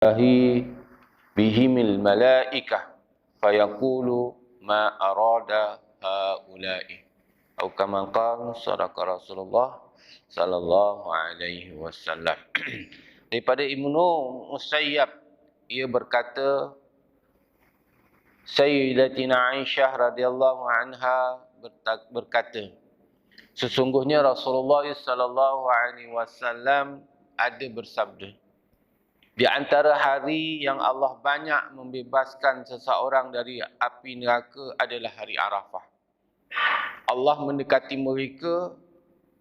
Allahi bihimil malaikah fayaqulu ma arada haula'i atau kama qala sadaqa Rasulullah sallallahu alaihi wasallam. Daripada Ibnu Musayyab, ia berkata, Sayyidatina Aisyah radhiyallahu anha berkata, sesungguhnya Rasulullah sallallahu alaihi wasallam ada bersabda, di antara hari yang Allah banyak membebaskan seseorang dari api neraka adalah hari Arafah. Allah mendekati mereka,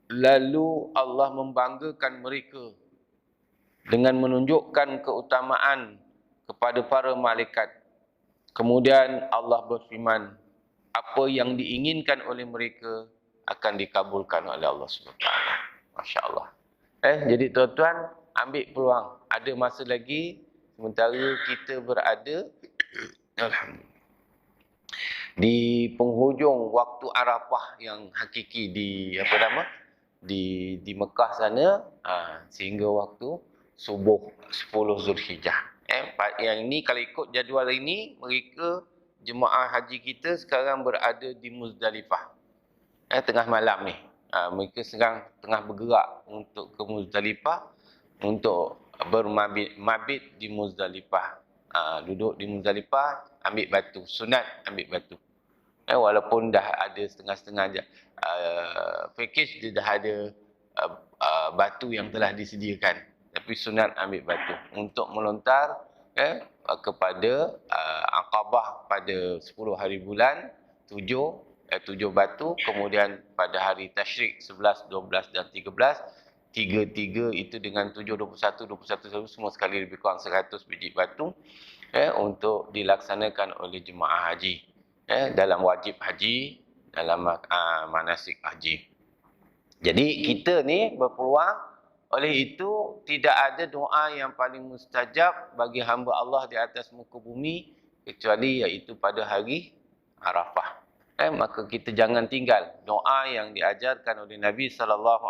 lalu Allah membanggakan mereka dengan menunjukkan keutamaan kepada para malaikat. Kemudian Allah berfirman, apa yang diinginkan oleh mereka akan dikabulkan oleh Allah SWT. Masya Allah. Jadi tuan-tuan, ambil peluang. Ada masa lagi sementara kita berada alhamdulillah di penghujung waktu Arafah yang hakiki di di Mekah sana, sehingga waktu subuh 10 Zulhijjah. Yang ini kalau ikut jadual ini, mereka jemaah haji kita sekarang berada di Muzdalifah. Tengah malam ni. Mereka sedang tengah bergerak untuk ke Muzdalifah untuk bermabit di Muzdalifah. Duduk di Muzdalifah, ambil batu. Sunat ambil batu. Walaupun dah ada setengah-setengah package, dia dah ada batu yang telah disediakan. Tapi sunat ambil batu untuk melontar kepada Aqabah pada 10 hari bulan 7 batu, kemudian pada hari Tasyrik 11, 12 dan 13, tiga itu dengan 7, 21 semua sekali lebih kurang 100 biji batu untuk dilaksanakan oleh jemaah haji dalam wajib haji, dalam manasik haji. Jadi kita ni berpeluang, oleh itu tidak ada doa yang paling mustajab bagi hamba Allah di atas muka bumi kecuali iaitu pada hari Arafah. Maka kita jangan tinggal doa yang diajarkan oleh Nabi SAW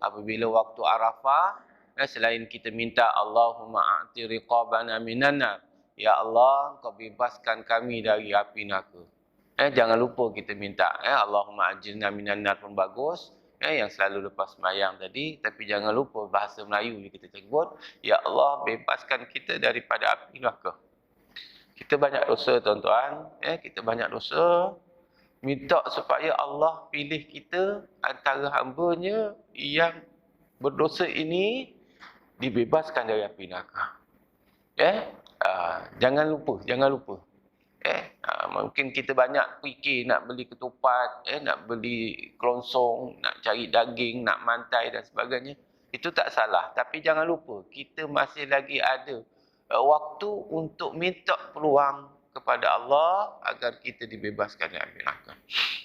apabila waktu Arafah. Selain kita minta Allahumma a'ti riqabana minan nar, ya Allah, kau bebaskan kami dari api neraka. Jangan lupa kita minta Allahumma ajirna minan nar pun bagus, yang selalu lepas sembahyang tadi. Tapi jangan lupa bahasa Melayu kita sebut, ya Allah, bebaskan kita daripada api neraka. Kita banyak dosa tuan-tuan, kita banyak dosa. Minta supaya Allah pilih kita antara hamba-Nya yang berdosa ini dibebaskan dari api neraka. Jangan lupa. Mungkin kita banyak fikir nak beli ketupat, nak beli kelonsong, nak cari daging, nak mantai dan sebagainya. Itu tak salah. Tapi jangan lupa, kita masih lagi ada waktu untuk minta peluang kepada Allah agar kita dibebaskan dari api neraka.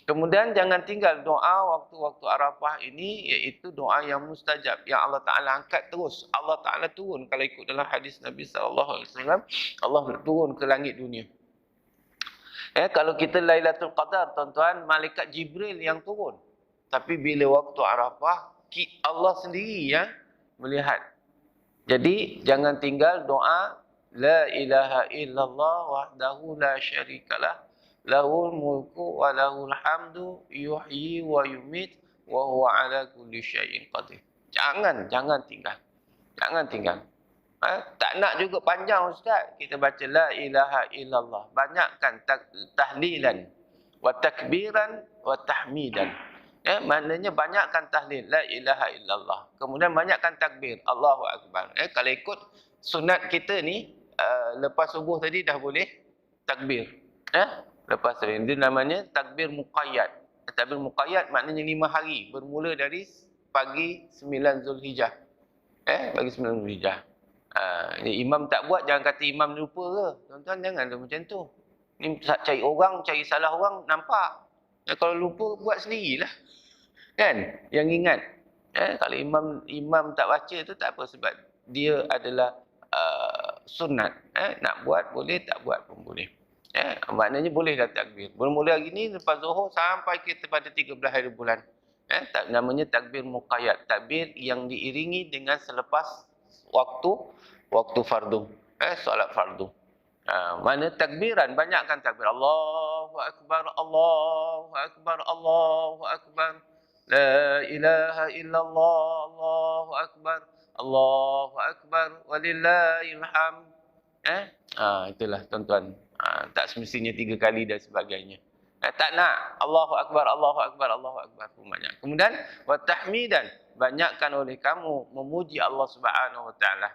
Kemudian jangan tinggal doa waktu-waktu Arafah ini, iaitu doa yang mustajab, yang Allah Ta'ala angkat terus. Allah Ta'ala turun, kalau ikut dalam hadis Nabi SAW, Allah turun ke langit dunia. Kalau kita Lailatul Qadar, tuan-tuan, malaikat Jibril yang turun. Tapi bila waktu Arafah, Allah sendiri yang melihat. Jadi jangan tinggal doa la ilaha illallah wahdahu la syarikalah lahul mulku wa lahul hamdu yuhyi wa yumit wa huwa ala kulli syai'in qadir. Jangan tinggal. Jangan tinggal. Tak nak juga panjang ustaz. Kita baca la ilaha illallah. Banyakkan tahlilan wa takbiran wa tahmidan. Maknanya banyakkan tahlil la ilaha illallah. Kemudian banyakkan takbir Allahu akbar. Kalau ikut sunat kita ni, lepas subuh tadi dah boleh takbir. Lepas tu itu namanya takbir muqayyad. Takbir muqayyad maknanya 5 hari, bermula dari pagi 9 Zulhijjah. Pagi 9 Zulhijjah. Imam tak buat, jangan kata imam lupa ke. Tuan-tuan, jangan macam tu. Ni cari salah orang nampak. Kalau lupa, buat sendirilah. Kan? Yang ingat. Kalau imam tak baca tu tak apa, sebab dia adalah sunat. Nak buat boleh, tak buat pun boleh. Maknanya boleh dah takbir. Bermula hari ni lepas Zuhur sampai kita pada 13 hari bulan. Namanya takbir muqayyad. Takbir yang diiringi dengan selepas waktu fardu. Solat fardu. Mana takbiran, banyakkan takbir. Allahu akbar, Allahu akbar, Allahu akbar. La ilaha illallah, Allahu akbar, Allahu akbar, walillahil hamd. Itulah tuan-tuan. Tak semestinya 3 kali dan sebagainya. Tak nak Allahu akbar, Allahu akbar, Allahu akbar banyak. Kemudian wa tahmidan, banyakkan oleh kamu memuji Allah Subhanahu wa taala.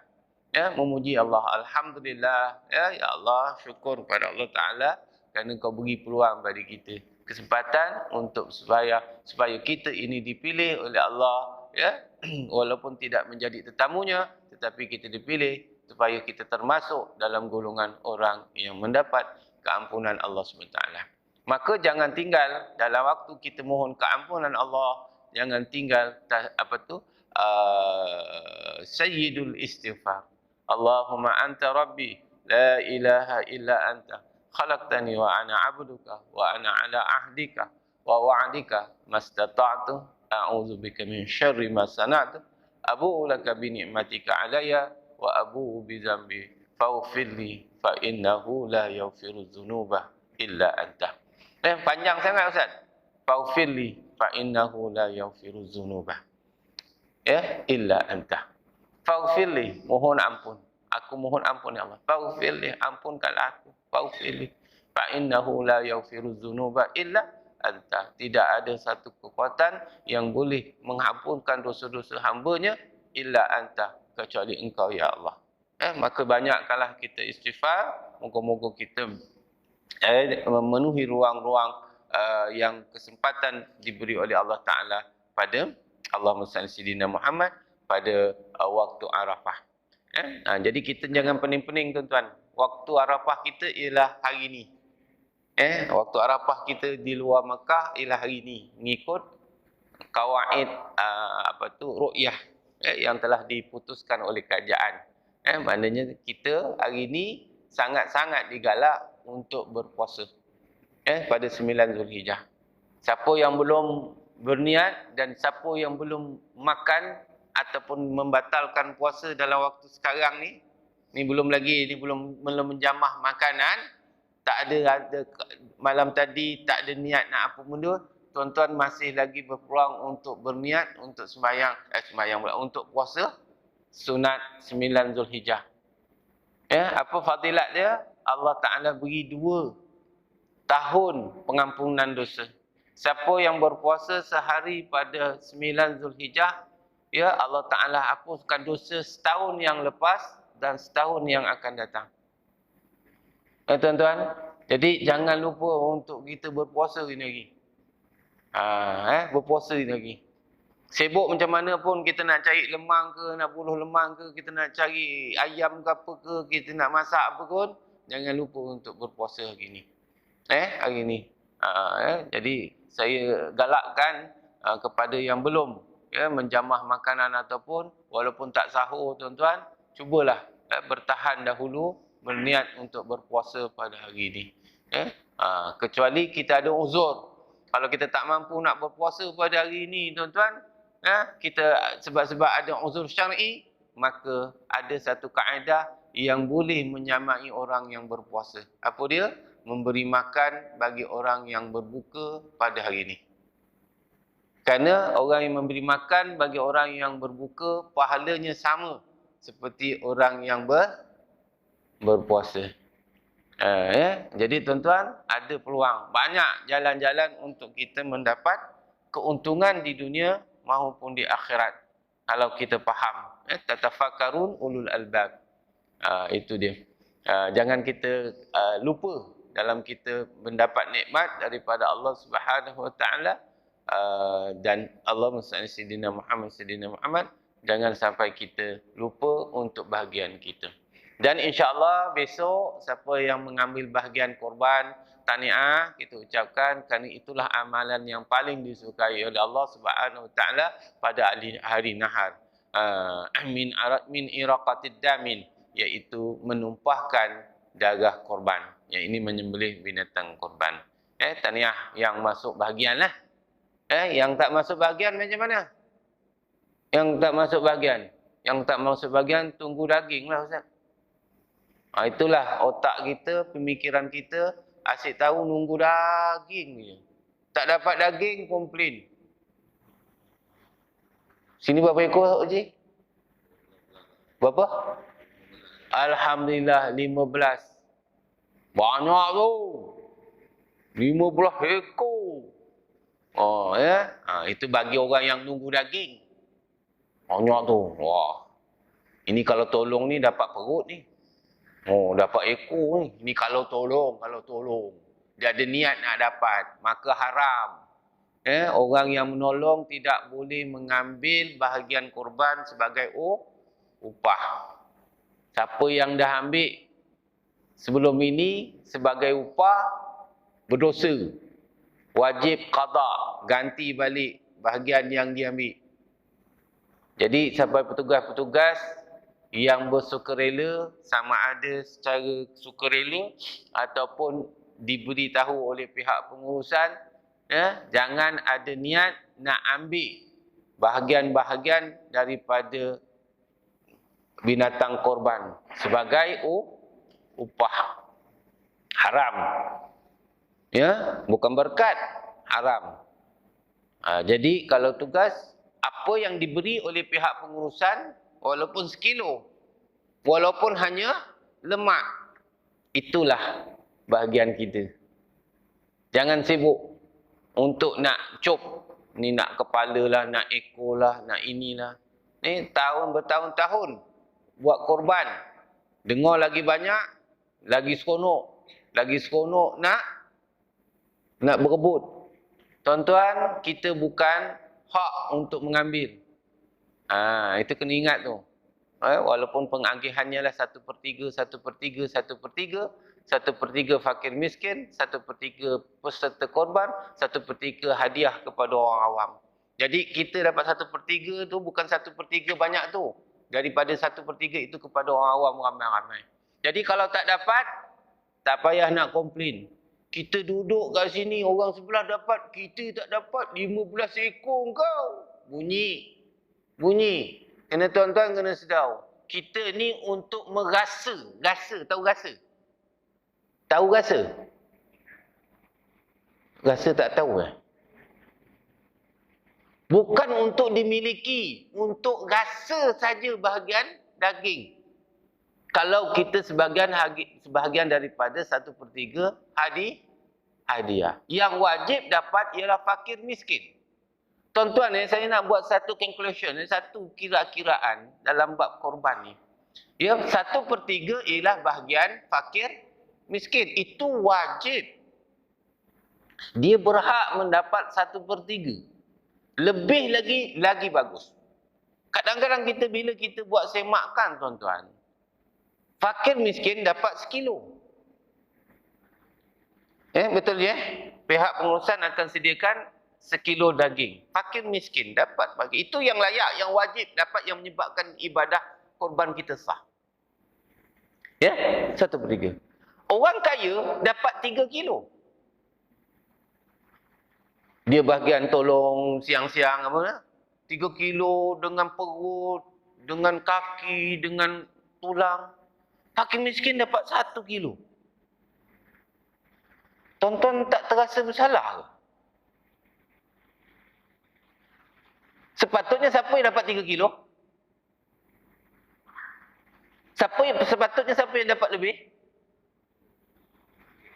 Memuji Allah, alhamdulillah, ya Allah, syukur kepada Allah taala kerana kau beri peluang bagi kita kesempatan untuk supaya kita ini dipilih oleh Allah, ya, walaupun tidak menjadi tetamunya, tetapi kita dipilih supaya kita termasuk dalam golongan orang yang mendapat keampunan Allah SWT. Maka jangan tinggal dalam waktu kita mohon keampunan Allah, jangan tinggal sayyidul istighfar. Allahumma anta rabbi la ilaha illa anta khalaqtani wa ana abduka wa ana ala ahdika wa wa'dika mastata'tu a'udzu bika min syarri ma sana'tu abu'u laka bi ni'matika alayya wa abu'u bi dzambi faghfirli fa innahu la yaghfiru dzunuba illa anta. Panjang sangat Ustaz. Faghfirli fa innahu la yaghfiru dzunuba illa anta. Faghfirli, mohon ampun. Aku mohon ampun ya Allah. Faghfirli, ampunkanlah aku. Faghfirli fa innahu la yaghfiru dzunuba illa anta. Tidak ada satu kekuatan yang boleh mengampunkan dosa-dosa hamba-Nya illa anta, kecuali Engkau ya Allah. Maka banyakkanlah kita istighfar. Moga-moga kita memenuhi ruang-ruang yang kesempatan diberi oleh Allah Ta'ala pada Allahumma salli sayyidina Muhammad pada waktu Arafah. Jadi kita jangan pening-pening tuan-tuan. Waktu Arafah kita ialah hari ini. Waktu Arafah kita di luar Mekah ialah hari ini. Mengikut kawaid ru'yah yang telah diputuskan oleh kerajaan. Maknanya kita hari ini sangat-sangat digalak untuk berpuasa pada 9 Zulhijjah. Siapa yang belum berniat dan siapa yang belum makan ataupun membatalkan puasa dalam waktu sekarang ni belum menjamah makanan, tak ada malam tadi tak ada niat nak apa benda, tuan-tuan masih lagi berpeluang untuk berniat untuk untuk puasa sunat 9 Zulhijjah. Apa fadilat dia? Allah Ta'ala beri 2 tahun pengampunan dosa. Siapa yang berpuasa sehari pada 9 Zulhijjah, Allah Ta'ala hapuskan dosa setahun yang lepas dan setahun yang akan datang. Tuan-tuan, jadi jangan lupa untuk kita berpuasa ini lagi. Berpuasa ini lagi. Sibuk macam mana pun kita nak cari lemang ke, nak buluh lemang ke, kita nak cari ayam ke apa ke, kita nak masak apa pun, jangan lupa untuk berpuasa hari ini. Hari ini. Jadi saya galakkan kepada yang belum menjamah makanan ataupun walaupun tak sahur tuan-tuan, cubalah bertahan dahulu berniat untuk berpuasa pada hari ini. Kecuali kita ada uzur. Kalau kita tak mampu nak berpuasa pada hari ini tuan-tuan, kita sebab ada uzur syar'i, maka ada satu kaedah yang boleh menyamai orang yang berpuasa. Apa dia? Memberi makan bagi orang yang berbuka pada hari ini. Kerana orang yang memberi makan bagi orang yang berbuka, pahalanya sama seperti orang yang berpuasa. Jadi tuan-tuan, ada peluang. Banyak jalan-jalan untuk kita mendapat keuntungan di dunia maupun di akhirat. Kalau kita faham. Tatafakkarun ulul albab. Itu dia. Jangan kita lupa dalam kita mendapat nikmat daripada Allah Subhanahu Wa Taala. Dan Allahumma salli sayyidina Muhammad, jangan sampai kita lupa untuk bahagian kita. Dan insya-Allah besok siapa yang mengambil bahagian korban tahniah, kita ucapkan kerana itulah amalan yang paling disukai oleh Allah Subhanahu Wa Taala pada hari nahar. Min iraqatid damin, iaitu menumpahkan darah korban. Yang ini menyembelih binatang korban. Tahniah yang masuk bahagianlah. Yang tak masuk bahagian macam mana? Yang tak masuk bahagian. Yang tak mau sebahagian, tunggu daging lah Ustaz. Itulah otak kita, pemikiran kita, asyik tahu nunggu daging je. Tak dapat daging, komplain. Sini berapa ekor Haji? Berapa? Alhamdulillah 15. Banyak tu. 15 ekor. Oh ya. Itu bagi orang yang nunggu daging. Banyak tu. Wah. Ini kalau tolong ni dapat perut ni. Oh, dapat ekor ni. Ini kalau tolong. Dia ada niat nak dapat. Maka haram. Orang yang menolong tidak boleh mengambil bahagian korban sebagai upah. Siapa yang dah ambil sebelum ini sebagai upah, berdosa. Wajib qada, ganti balik bahagian yang diambil. Jadi sampai petugas-petugas yang bersukarela, sama ada secara sukarela ataupun diberitahu oleh pihak pengurusan, jangan ada niat nak ambil bahagian-bahagian daripada binatang korban sebagai upah. Haram. Ya, bukan berkat, haram. Jadi kalau tugas, apa yang diberi oleh pihak pengurusan, walaupun sekilo, walaupun hanya lemak, itulah bahagian kita. Jangan sibuk untuk nak cop. Ni nak kepala lah, nak ekor lah, nak inilah. Ni bertahun-tahun buat korban. Dengar lagi banyak, lagi seronok. Lagi seronok nak berebut. Tuan-tuan, kita bukan hak untuk mengambil. Itu kena ingat tu. Walaupun pengagihannya lah 1/3, 1/3, 1/3. 1/3 fakir miskin, 1/3 peserta korban, 1/3 hadiah kepada orang awam. Jadi kita dapat 1/3 tu bukan 1/3 banyak tu. Daripada 1/3 itu kepada orang awam ramai-ramai. Jadi kalau tak dapat, tak payah nak komplain. Kita duduk kat sini, orang sebelah dapat, kita tak dapat, 15 ekor kau. Bunyi. Kena tuan-tuan kena sedar. Kita ni untuk merasa. Tahu rasa? Tahu rasa? Rasa tak tahu Bukan untuk dimiliki. Untuk rasa saja bahagian daging. Kalau kita sebahagian daripada 1/3 hadiah. Yang wajib dapat ialah fakir miskin. Tuan-tuan, saya nak buat satu conclusion, satu kira-kiraan dalam bab korban ni. 1/3 ialah bahagian fakir miskin. Itu wajib. Dia berhak mendapat 1/3. Lebih lagi bagus. Kadang-kadang bila kita buat semakan, tuan-tuan, fakir miskin dapat sekilo. Betul ya? Pihak pengurusan akan sediakan sekilo daging. Fakir miskin dapat bagi. Itu yang layak, yang wajib dapat, yang menyebabkan ibadah korban kita sah. 1/3. Orang kaya dapat 3 kilo. Dia bahagian tolong siang-siang 3 kilo dengan perut, dengan kaki, dengan tulang. Fakir miskin dapat 1 kilo. Tuan-tuan tak terasa bersalah ke? Sepatutnya siapa yang dapat 3 kilo? Sepatutnya siapa yang dapat lebih?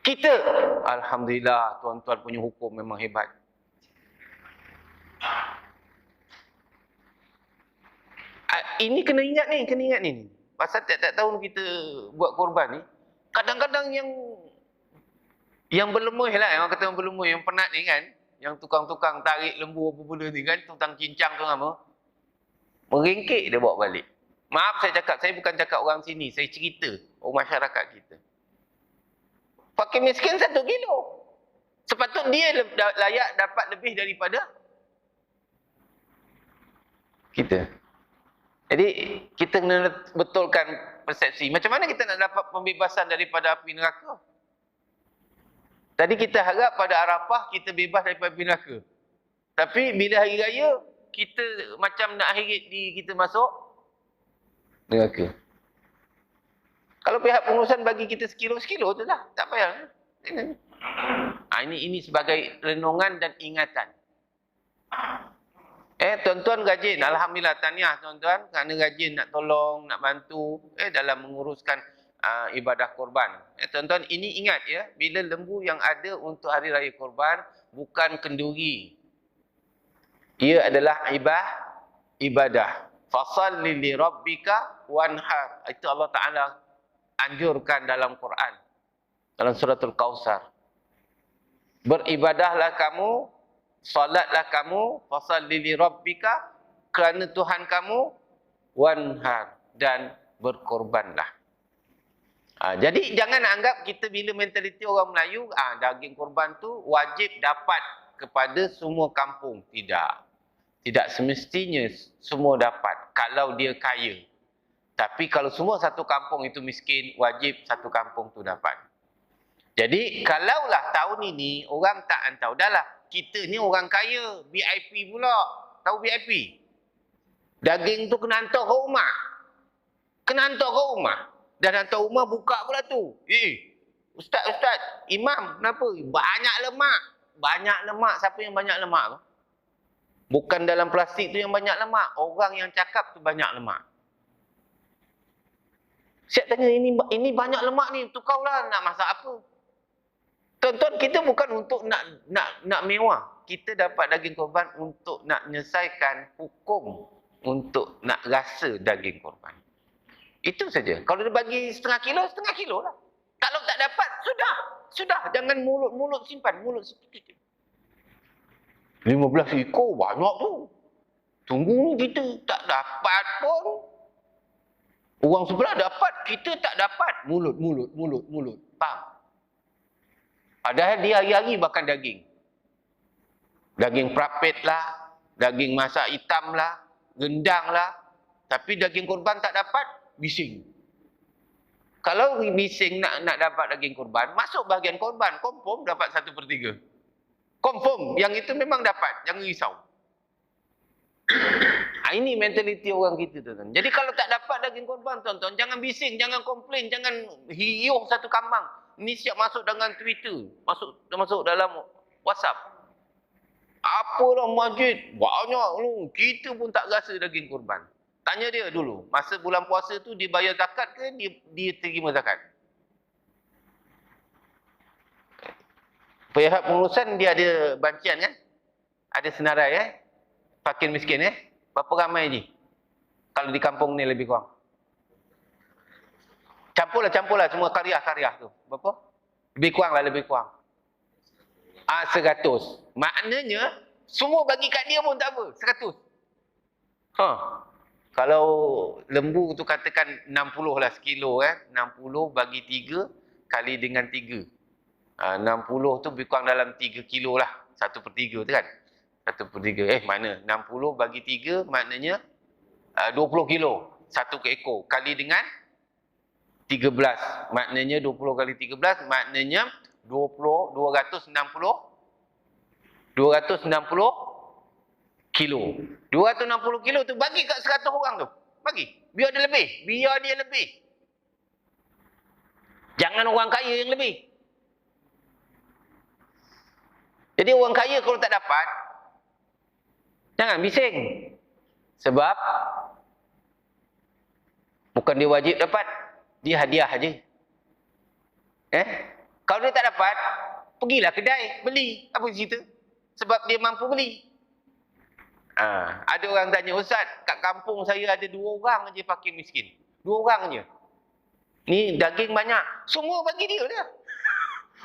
Kita. Alhamdulillah, tuan-tuan punya hukum memang hebat. Ini kena ingat ni. Pasal tak tahun kita buat korban ni, kadang-kadang yang berlemah lah, orang kata yang berlemah, yang penat ni kan, yang tukang-tukang tarik lembu apa benda ni kan, tukang cincang tu apa, meringkik dia bawa balik. Maaf saya cakap, saya bukan cakap orang sini, saya cerita masyarakat kita. Fakir miskin 1 kilo. Sepatut dia layak dapat lebih daripada kita. Jadi kita kena betulkan persepsi. Macam mana kita nak dapat pembebasan daripada api neraka? Tadi kita harap pada Arafah kita bebas daripada api neraka. Tapi bila hari raya, kita macam nak akhiri diri kita masuk neraka. Kalau pihak pengurusan bagi kita sekilo tu dah, tak payah. Ini sebagai renungan dan ingatan. Tuan-tuan rajin, alhamdulillah, tahniah tuan-tuan kerana rajin nak tolong, nak bantu dalam menguruskan ibadah korban. Tuan-tuan, ini ingat ya, bila lembu yang ada untuk hari raya korban bukan kenduri. Ia adalah ibadah. Fasalli li rabbika wanhar. Itu Allah Taala anjurkan dalam Quran. Dalam suratul Kausar. Beribadahlah kamu, salatlah kamu, fasalli li rabbika, kerana Tuhan kamu, wanhar, dan berkorbanlah. Jadi jangan anggap kita bila mentaliti orang Melayu, daging korban tu wajib dapat kepada semua kampung. Tidak semestinya semua dapat kalau dia kaya. Tapi kalau semua satu kampung itu miskin, wajib satu kampung tu dapat. Jadi kalaulah tahun ini orang tak hantar, dah lah kita ni orang kaya, VIP pula. Tahu VIP? Daging tu kena hantar ke rumah. Kena hantar ke rumah. Dan hantar rumah buka pula tu. Ustaz, imam, kenapa? Banyak lemak. Banyak lemak, siapa yang banyak lemak tu? Bukan dalam plastik tu yang banyak lemak. Orang yang cakap tu banyak lemak. Siap tanya, ini banyak lemak ni, tu kau lah nak masak apa? Tuan-tuan, kita bukan untuk nak mewah. Kita dapat daging korban untuk nak menyelesaikan hukum, untuk nak rasa daging korban. Itu saja. Kalau dia bagi setengah kilo lah. Kalau tak dapat, sudah. Jangan mulut simpan, mulut sikit. 15 ekor banyak tu. Tunggu ni kita tak dapat pun. Orang sebelah dapat, kita tak dapat. Mulut. Faham? Padahal dia hari-hari makan daging. Daging prapet lah, daging masak hitam lah, rendang lah. Tapi daging korban tak dapat, bising. Kalau bising nak dapat daging korban, masuk bahagian korban, confirm dapat 1/3. Confirm, yang itu memang dapat, jangan risau. Ini mentaliti orang kita tuan-tuan. Jadi kalau tak dapat daging korban tuan-tuan, jangan bising, jangan komplain, jangan hiuh satu kambang. Ini siap masuk dengan Twitter, masuk dalam WhatsApp. Apalah masjid, banyak lu. Kita pun tak rasa daging korban. Tanya dia dulu, masa bulan puasa tu dia bayar zakat ke dia terima zakat? Pihak pengurusan dia ada bancian kan? Ada senarai fakir miskin Berapa ramai je? Kalau di kampung ni lebih kurang. Campurlah semua karya tu. Berapa? Lebih kurang. 100. Maknanya semua bagi kat dia pun tak apa. 100. Kalau lembu tu katakan 60 lah sekilo 60 bagi 3 kali dengan 3. 60 tu lebih kurang dalam 3 kilo lah. 1/3 tu kan? 1/3. Mana? 60 bagi 3 maknanya 20 kilo. 1 ekor. Kali dengan 13. Maknanya 20 kali 13. Maknanya 260 kilo. 260 kilo tu bagi kat 100 orang tu. Bagi. Biar dia lebih. Jangan orang kaya yang lebih. Jadi orang kaya kalau tak dapat, jangan bising. Sebab bukan dia wajib dapat. Dia hadiah aja. Kalau dia tak dapat, pergilah kedai, beli. Apa cerita? Sebab dia mampu beli. Ada orang tanya, Ustaz, kat kampung saya ada 2 orang aja fakir miskin. 2 orang aja. Ni daging banyak. Semua bagi dia dah.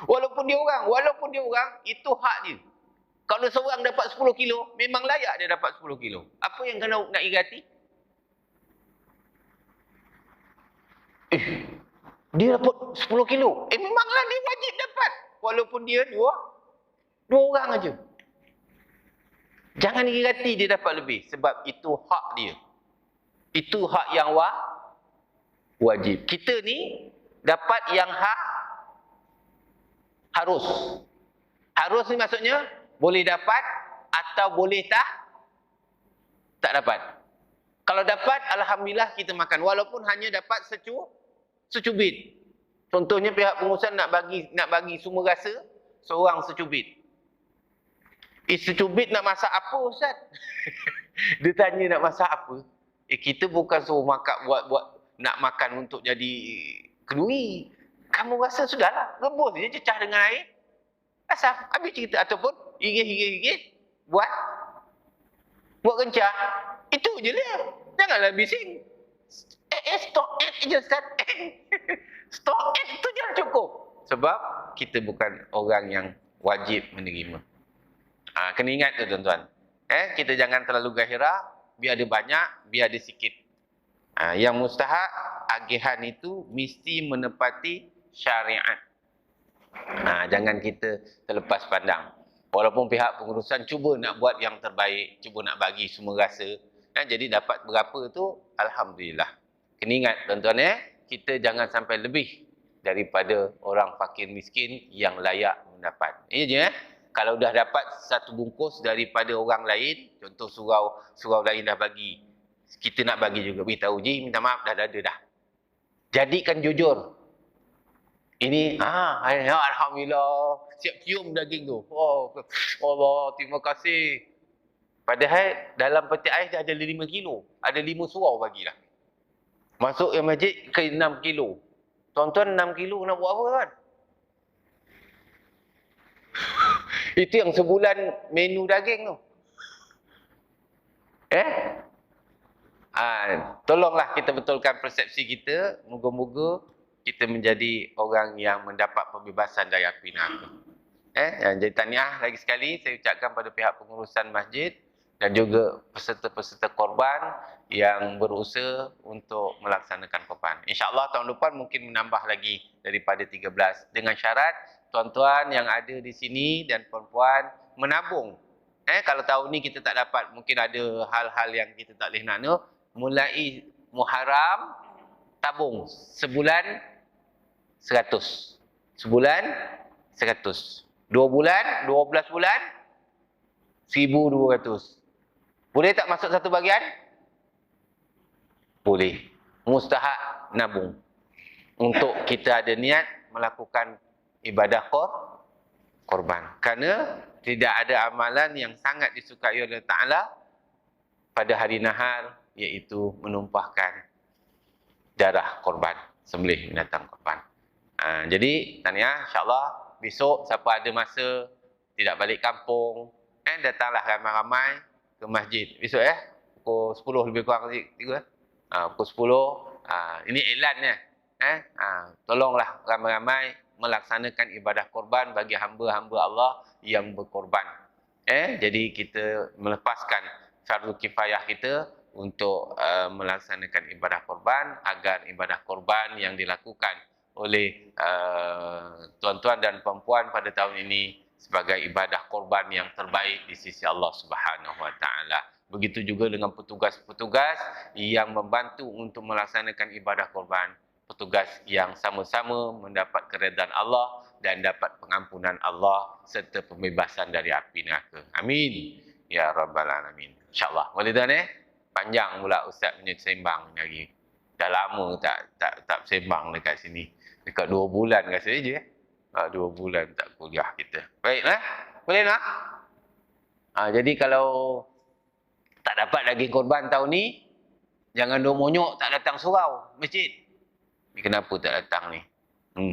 Walaupun dia orang, itu hak dia. Kalau seorang dapat 10 kilo, memang layak dia dapat 10 kilo. Apa yang kena nak irati? Dia dapat 10 kilo. Memanglah dia wajib dapat. Walaupun dia 2 orang aja. Jangan irati dia dapat lebih. Sebab itu hak dia. Itu hak yang wajib. Kita ni dapat yang harus. Harus ni maksudnya boleh dapat atau boleh tak dapat. Kalau dapat, alhamdulillah kita makan. Walaupun hanya dapat secubit. Contohnya pihak pengurusan nak bagi semua rasa seorang secubit. Secubit nak masak apa, Ustaz? Dia tanya nak masak apa? Kita bukan suruh makan buat nak makan untuk jadi kenduri. Kamu rasa sudahlah, rebus je, cecah dengan air. Asam, habis cerita. Ataupun iris buat kencah. Itu je dia. Janganlah bising. Stop je, Ustaz. Stop itu je cukup. Sebab kita bukan orang yang wajib menerima. Kena ingat tu tuan-tuan. Kita jangan terlalu gairah, biar ada banyak, biar ada sikit. Yang mustahak, agihan itu mesti menepati syariat. Jangan kita terlepas pandang. Walaupun pihak pengurusan cuba nak buat yang terbaik, cuba nak bagi semua rasa, jadi dapat berapa tu, alhamdulillah. Kena ingat tuan-tuan, kita jangan sampai lebih daripada orang fakir miskin yang layak mendapat. Ini je. Kalau dah dapat satu bungkus daripada orang lain, contoh surau lain dah bagi, kita nak bagi juga, beritahu, Ji, minta maaf, dah ada dah. Jadikan jujur. Ini, alhamdulillah, siap cium daging tu. Oh, Allah, terima kasih. Padahal dalam peti ais dah ada 5 kilo. Ada 5 surau bagilah. Masuk yang masjid ke 6 kilo. Tuan-tuan 6 kilo nak buat apa kan? Itu yang sebulan menu daging tu. Tolonglah kita betulkan persepsi kita. Moga-moga kita menjadi orang yang mendapat pembebasan dari api neraka. Jadi tahniah lagi sekali saya ucapkan pada pihak pengurusan masjid dan juga peserta-peserta korban yang berusaha untuk melaksanakan korban. InsyaAllah tahun depan mungkin menambah lagi daripada 13. Dengan syarat tuan-tuan yang ada di sini dan perempuan menabung. Kalau tahun ni kita tak dapat, mungkin ada hal-hal yang kita tak boleh nak. Mulai Muharram, tabung. Sebulan 100. Sebulan 100. 2 bulan, 12 bulan, 1,200. Boleh tak masuk satu bahagian? Boleh. Mustahak nabung. Untuk kita ada niat melakukan ibadah korban. Kerana tidak ada amalan yang sangat disukai oleh Ta'ala pada hari nahar, iaitu menumpahkan darah korban, sembelih binatang korban. Jadi, tahniah, insyaAllah besok siapa ada masa tidak balik kampung, datanglah ramai-ramai ke masjid. Besok pukul 10 lebih kurang tiga. Pukul 10. Ini iklannya. Tolonglah ramai-ramai melaksanakan ibadah korban bagi hamba-hamba Allah yang berkorban. Jadi kita melepaskan fardu kifayah kita untuk melaksanakan ibadah korban agar ibadah korban yang dilakukan oleh tuan-tuan dan perempuan pada tahun ini sebagai ibadah korban yang terbaik di sisi Allah Subhanahu Wa Taala. Begitu juga dengan petugas-petugas yang membantu untuk melaksanakan ibadah korban. Petugas yang sama-sama mendapat keredaan Allah dan dapat pengampunan Allah serta pembebasan dari api neraka. Amin. Ya Rabbal Alamin. InsyaAllah. Boleh tuan Panjang pula Ustaz punya sembang lagi. Dah lama tak sembang dekat sini. Dekat 2 bulan rasa je. 2 bulan tak kuliah kita. Baiklah. Boleh tak? Jadi kalau tak dapat daging korban tahun ni, jangan dua monyok tak datang surau masjid. Ni kenapa tak datang ni?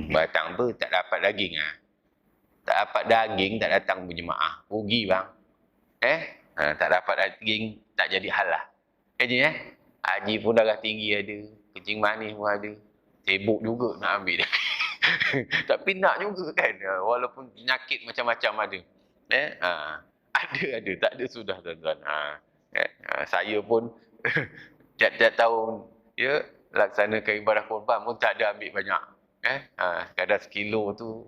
Datang apa? Tak dapat daging Tak dapat daging, tak datang berjemaah. Rugi bang. Tak dapat daging, tak jadi hal lah. Haji pun darah tinggi ada. Kencing manis pun ada. Sibuk juga nak ambil daging. Tapi nak juga kan. Walaupun penyakit macam-macam ada. Ada. Tak ada sudah tuan-tuan. Saya pun tiap-tiap tahun laksanakan ibadah korban pun tak ada ambil banyak. Kadang sekilo tu,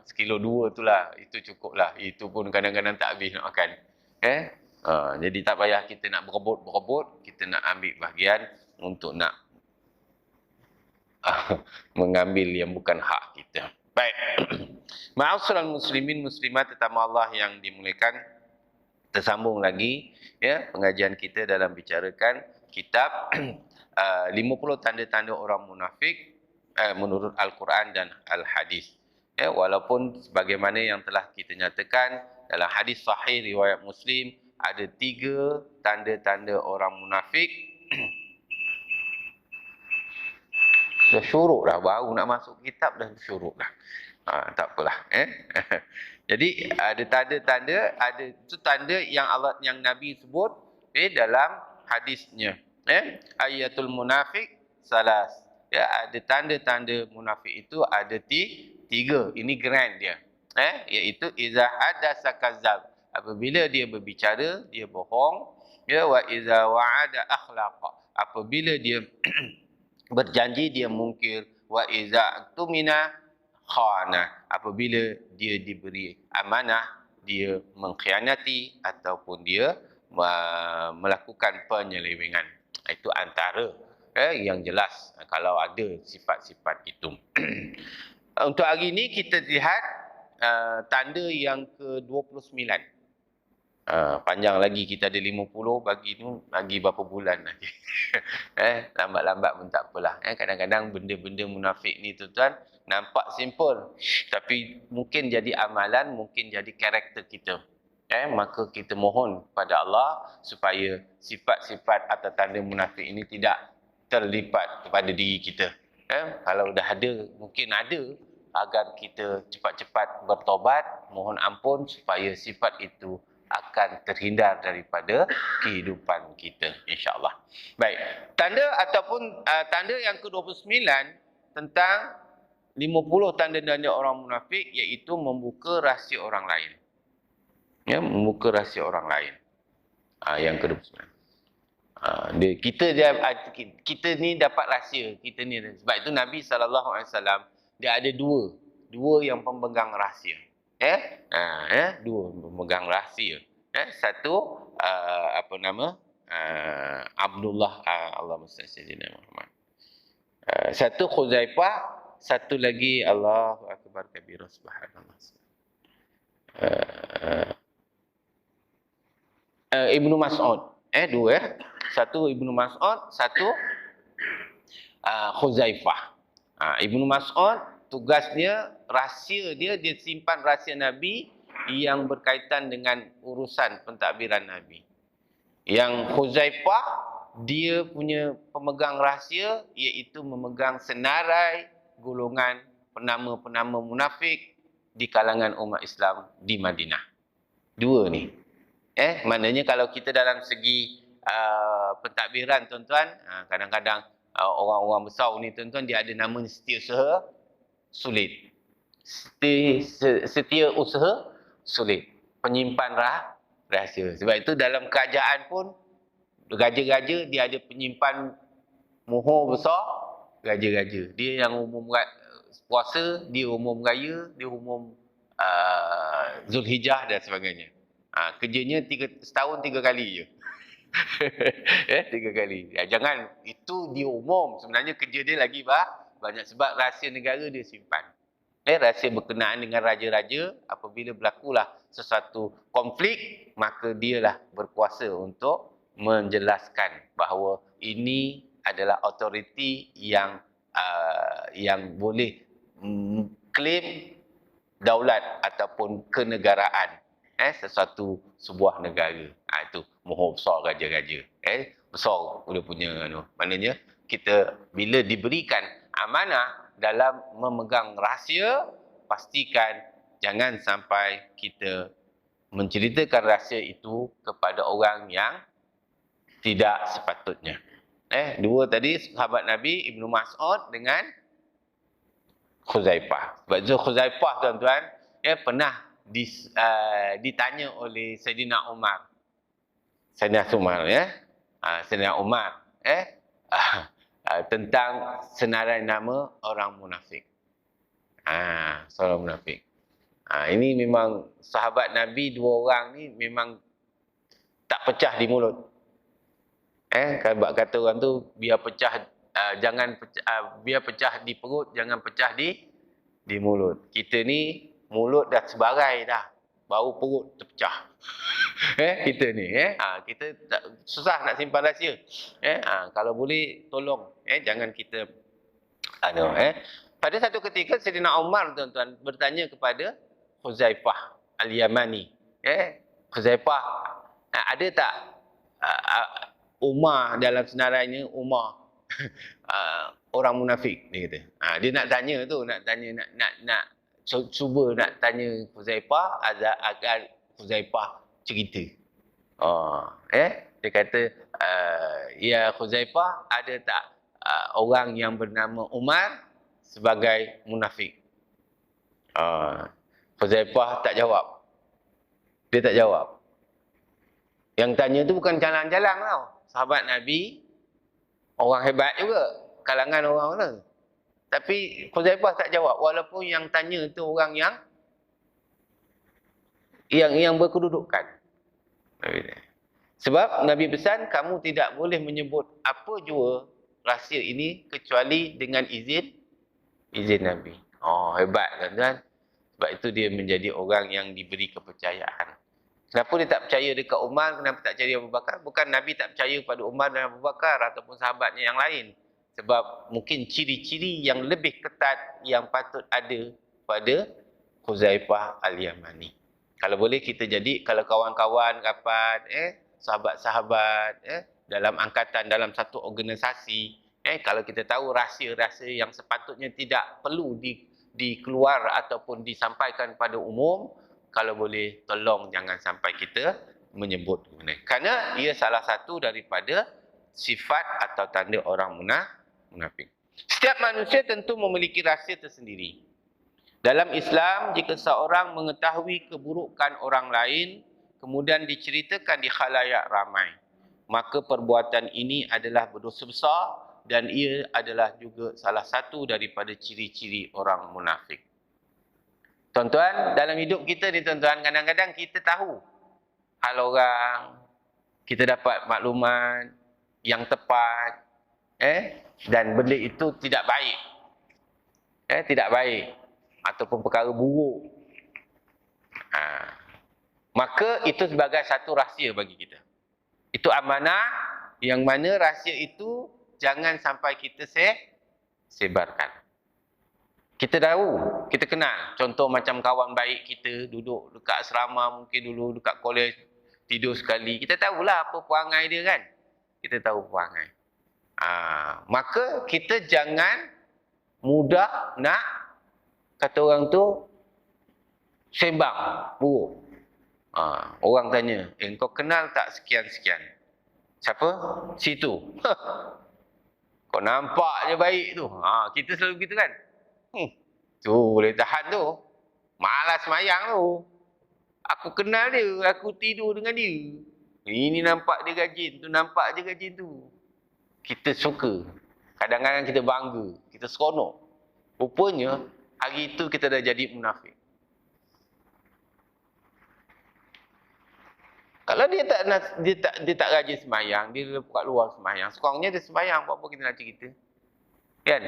sekilo 2 tu lah, itu cukup lah. Itu pun kadang-kadang tak habis nak makan. Jadi tak payah kita nak berebut, kita nak ambil bahagian untuk nak mengambil yang bukan hak kita. Baik. Ma'asyiral muslimin muslimat tetamu Allah yang dimuliakan. Tersambung lagi pengajian kita dalam bicarakan kitab 50 tanda-tanda orang munafik menurut Al-Quran dan Al-Hadis. Walaupun sebagaimana yang telah kita nyatakan dalam hadis sahih riwayat Muslim, ada 3 tanda-tanda orang munafik. Dah syuruk dah, baru nak masuk kitab dah syuruk dah. Tak apalah. Jadi ada tanda-tanda, ada itu tanda yang yang Nabi sebut dalam hadisnya. Ayatul munafik salas. Ada tanda-tanda munafik itu ada 3. Ini grand dia. Iaitu iza hadasa kadzab. Apabila dia berbicara, dia bohong. Wa iza wa'ada akhlaqa. Apabila dia berjanji, dia mungkir. Wa iza tumina khana. Apabila dia diberi amanah, dia mengkhianati ataupun dia melakukan penyelewengan. Itu antara yang jelas kalau ada sifat-sifat itu. Untuk hari ini kita lihat tanda yang ke-29. Panjang lagi, kita ada 50, bagi tu lagi berapa bulan lagi. Lambat-lambat pun tak apalah. Kadang-kadang benda-benda munafik ni tuan-tuan nampak simple, tapi mungkin jadi amalan, mungkin jadi karakter kita. Maka kita mohon pada Allah supaya sifat-sifat atau tanda munafik ini tidak terlipat kepada diri kita. Kalau dah ada, mungkin ada, agar kita cepat-cepat bertobat, mohon ampun supaya sifat itu akan terhindar daripada kehidupan kita, insya-Allah. Baik, tanda ataupun tanda yang ke-29 tentang 50 tanda-tanda orang munafik, iaitu membuka rahsia orang lain. Membuka rahsia orang lain. Yang ke-29. Kita ni dapat rahsia, kita ni. Sebab itu Nabi SAW dia ada dua yang pemegang rahsia. Dua pemegang rahsia. Satu Abdullah, Allahumma salli ala sayyidina Muhammad. Satu Khuzaifah, satu lagi Allahu akbar kabira subhanallah. Ibnu Mas'ud. Dua. Satu Ibnu Mas'ud, satu Khuzaifah. Ibnu Mas'ud, tugasnya, rahsia dia simpan rahsia Nabi yang berkaitan dengan urusan pentadbiran Nabi. Yang Khuzaifah, dia punya pemegang rahsia, iaitu memegang senarai golongan penama-penama munafik di kalangan umat Islam di Madinah. Dua ni. Maknanya kalau kita dalam segi pentadbiran tuan-tuan, kadang-kadang orang-orang besar ni tuan-tuan, dia ada nama setiausaha sulit. Setiausaha sulit. Penyimpan rahsia. Sebab itu dalam kerajaan pun, raja-raja dia ada penyimpan mohon besar, raja-raja. Dia yang umum puasa, dia umum raya, dia umum Zulhijjah dan sebagainya. Kerjanya setahun 3 kali je. 3 kali. Jangan itu dia umum, sebenarnya kerja dia lagi banyak, sebab rahsia negara dia simpan. Rahsia berkenaan dengan raja-raja, apabila berlakulah sesuatu konflik, maka dialah berkuasa untuk menjelaskan bahawa ini adalah autoriti yang boleh klaim daulat ataupun kenegaraan sebuah negara. Itu mohon besar raja-raja. Besar dia punya maknanya kita bila diberikan amanah dalam memegang rahsia, pastikan jangan sampai kita menceritakan rahsia itu kepada orang yang tidak sepatutnya. Dua tadi sahabat Nabi, Ibnu Mas'ud dengan Khuzaifah. Sebab itu Khuzaifah tuan-tuan pernah ditanya oleh Sayyidina Umar. Sayyidina Umar tentang senarai nama orang munafik. Seorang munafik. Ini memang sahabat Nabi, dua orang ni memang tak pecah di mulut. Kalau kata orang tu, biar pecah biar pecah di perut, jangan pecah di mulut. Kita ni mulut dah sebarai dah. Bau perut terpecah. Kita ni, kita tak, susah nak simpan rahsia. Kalau boleh tolong, jangan kita Pada satu ketika Sayyidina Umar tuan-tuan bertanya kepada Huzaifah Al-Yamani. Huzaifah, ada tak Umar dalam senarai Umar orang munafik, dia kata. Dia nak tanya tu, nak cuba nak tanya Huzaifah agar Huzaifah cerita. Dia kata, ya Huzaifah, ada tak orang yang bernama Umar sebagai munafik? Huzaifah tak jawab. Dia tak jawab. Yang tanya tu bukan jalan-jalan tau. Sahabat Nabi, orang hebat juga, kalangan orang tu. Tapi Huzaifah tak jawab, walaupun yang tanya tu orang yang berkedudukan. Sebab Nabi pesan, kamu tidak boleh menyebut apa jua rahsia ini kecuali dengan izin Nabi. Hebat kan? Sebab itu dia menjadi orang yang diberi kepercayaan. Kenapa dia tak percaya dekat Umar? Kenapa tak percaya Abu Bakar? Bukan Nabi tak percaya pada Umar dan Abu Bakar ataupun sahabatnya yang lain. Sebab mungkin ciri-ciri yang lebih ketat yang patut ada pada Huzaifah Al-Yamani. Kalau boleh kita jadi, kalau kawan-kawan rapat, sahabat-sahabat, dalam angkatan, dalam satu organisasi, kalau kita tahu rahsia-rahsia yang sepatutnya tidak perlu dikeluar ataupun disampaikan pada umum, kalau boleh tolong jangan sampai kita menyebut. Kerana ia salah satu daripada sifat atau tanda orang munafik. Setiap manusia tentu memiliki rahsia tersendiri. Dalam Islam, jika seorang mengetahui keburukan orang lain, kemudian diceritakan di khalayak ramai, maka perbuatan ini adalah berdosa besar dan ia adalah juga salah satu daripada ciri-ciri orang munafik. Tuan-tuan, dalam hidup kita ni tuan-tuan, kadang-kadang kita tahu hal orang, kita dapat maklumat yang tepat, dan benda itu tidak baik. Tidak baik ataupun perkara buruk. Maka itu sebagai satu rahsia bagi kita. Itu amanah yang mana rahsia itu jangan sampai kita sebarkan. Kita tahu, kita kenal. Contoh macam kawan baik kita duduk dekat asrama, mungkin dulu dekat kolej, tidur sekali. Kita tahulah apa perangai dia kan. Kita tahu perangai. Maka kita jangan mudah nak, kata orang tu, sembang buruk. Orang tanya, kau kenal tak sekian-sekian? Siapa? Situ. Kau nampak je baik tu. Kita selalu gitu kan? Tu boleh tahan tu. Malas semayang tu. Aku kenal dia, aku tidur dengan dia. Ini nampak dia rajin, tu nampak je rajin tu. Kita suka. Kadang-kadang kita bangga, kita seronok. Rupanya hari itu kita dah jadi munafik. Kalau dia tak rajin semayang, dia kat luar semayang, sekurangnya dia semayang, apa kita nak cerita? Kan?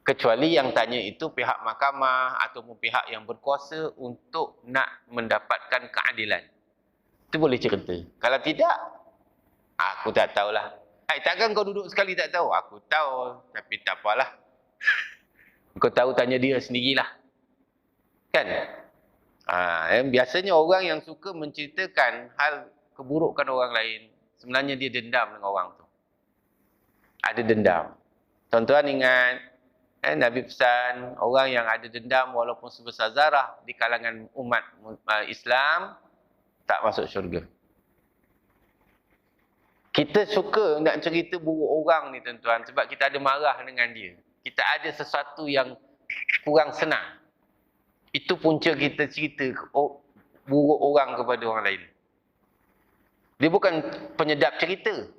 Kecuali yang tanya itu pihak mahkamah ataupun pihak yang berkuasa untuk nak mendapatkan keadilan. Itu boleh cerita. Kalau tidak, aku tak tahulah. Takkan kau duduk sekali tak tahu? Aku tahu, tapi tak apalah. Kau tahu, tanya dia sendirilah. Kan? Biasanya orang yang suka menceritakan hal keburukan orang lain, sebenarnya dia dendam dengan orang tu. Ada dendam. Tuan-tuan ingat, Nabi pesan, orang yang ada dendam walaupun sebesar zarah di kalangan umat Islam, tak masuk syurga. Kita suka nak cerita buruk orang ni tuan-tuan, sebab kita ada marah dengan dia. Kita ada sesuatu yang kurang senang. Itu punca kita cerita buruk orang kepada orang lain. Dia bukan penyedap cerita,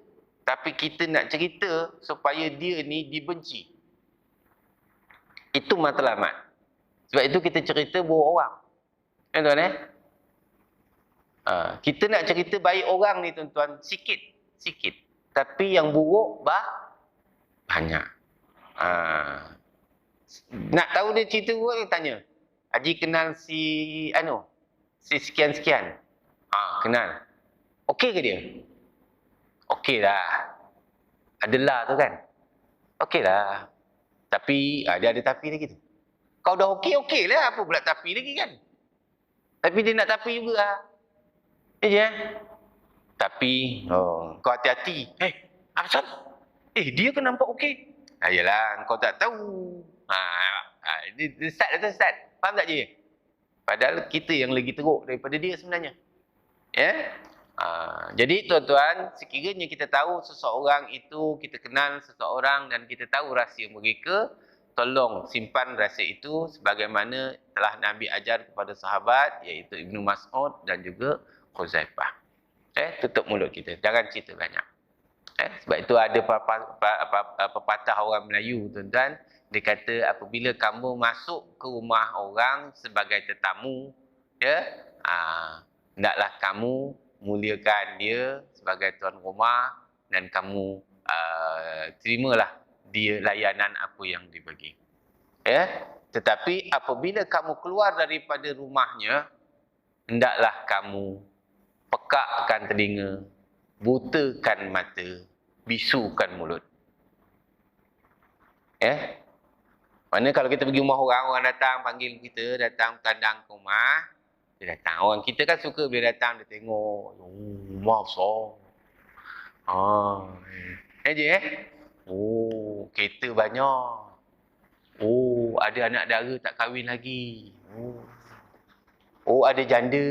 tapi kita nak cerita supaya dia ni dibenci. Itu matlamat. Sebab itu kita cerita buruk orang. Tuan-tuan kita nak cerita baik orang ni tuan-tuan, sikit. Tapi yang buruk banyak. Nak tahu dia cerita buruk, dia tanya, Haji kenal si si sekian-sekian. Kenal. Okey ke dia? Okey lah. Adalah tu kan? Okey lah. Tapi, dia ada tapi lagi tu. Kau dah okey lah. Apa pula tapi lagi kan? Tapi dia nak tapi juga lah. Ya. Tapi, kau hati-hati. Apa? Dia kan nampak okey. Yalah, kau tak tahu. Dia start dah tu, start. Faham tak je? Padahal kita yang lagi teruk daripada dia sebenarnya. Ya? Jadi tuan-tuan, sekiranya kita tahu seseorang itu, kita kenal seseorang dan kita tahu rahsia mereka, tolong simpan rahsia itu sebagaimana telah Nabi ajar kepada sahabat, iaitu Ibnu Mas'ud dan juga Khuzaifah. Tutup mulut kita, jangan cerita banyak. Sebab itu ada pepatah orang Melayu, tuan-tuan. Dia kata, apabila kamu masuk ke rumah orang sebagai tetamu, hendaklah kamu muliakan dia sebagai tuan rumah dan kamu terimalah dia layanan apa yang dibagi. Tetapi apabila kamu keluar daripada rumahnya, hendaklah kamu pekakkan telinga, butakan mata, bisukan mulut. Mana kalau kita pergi rumah orang, orang datang panggil kita, datang tandang ke rumah, dia datang. Orang kita kan suka bila datang, dia tengok, rumah besar. Kereta banyak. Ada anak dara tak kahwin lagi. Ada janda.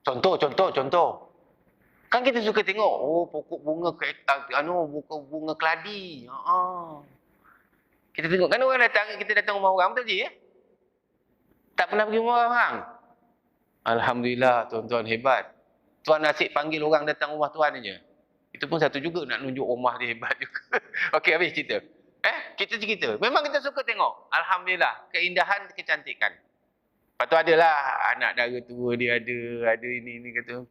Contoh. Kan kita suka tengok, pokok bunga bunga keladi. Kita tengok, kan orang datang, kita datang rumah orang, betul je ya? Tak pernah pergi rumah orang. Alhamdulillah, tuan-tuan hebat. Tuan asyik panggil orang datang rumah tuan aja. Itu pun satu juga nak nunjuk rumah dia hebat juga. Okey, habis cerita. Kita cerita. Memang kita suka tengok. Alhamdulillah, keindahan, kecantikan. Lepas tu adalah anak dara tua dia ada ini kata.